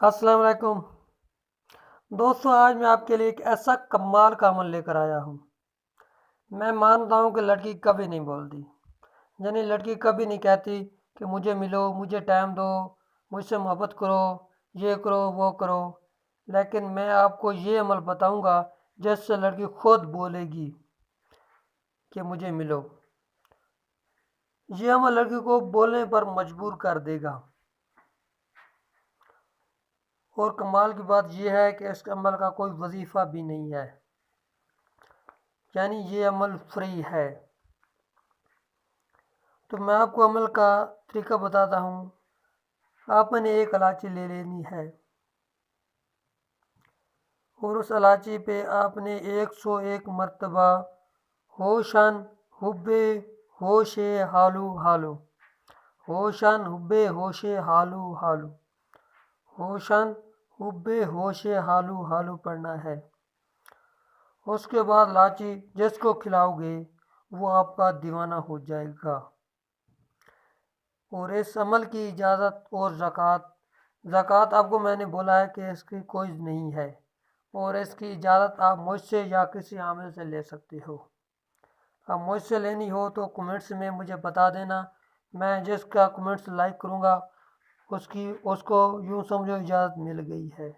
السلام علیکم دوستوں، آج میں آپ کے لیے ایک ایسا کمال کا عمل لے کر آیا ہوں۔ میں مانتا ہوں کہ لڑکی کبھی نہیں بولتی، یعنی لڑکی کبھی نہیں کہتی کہ مجھے ملو، مجھے ٹائم دو، مجھ سے محبت کرو، یہ کرو وہ کرو۔ لیکن میں آپ کو یہ عمل بتاؤں گا جس سے لڑکی خود بولے گی کہ مجھے ملو۔ یہ عمل لڑکی کو بولنے پر مجبور کر دے گا۔ اور کمال کی بات یہ ہے کہ اس عمل کا کوئی وظیفہ بھی نہیں ہے، یعنی یہ عمل فری ہے۔ تو میں آپ کو عمل کا طریقہ بتاتا ہوں۔ آپ نے ایک الائچی لے لینی ہے اور اس الائچی پہ آپ نے 101 مرتبہ ہوشن حبے ہوشے حالو حالو، ہوشن حبے ہوشے حالو حالو، ہوشن حبے ہوشے حالو حالو پڑھنا ہے۔ اس کے بعد لاچی جس کو کھلاؤ گے وہ آپ کا دیوانہ ہو جائے گا۔ اور اس عمل کی اجازت اور زکوٰۃ آپ کو میں نے بولا ہے کہ اس کی کوئی نہیں ہے، اور اس کی اجازت آپ مجھ سے یا کسی عامل سے لے سکتے ہو۔ اب مجھ سے لینی ہو تو کمنٹس میں مجھے بتا دینا، میں جس کا کمنٹس لائک کروں گا اس کو یوں سمجھو اجازت مل گئی ہے۔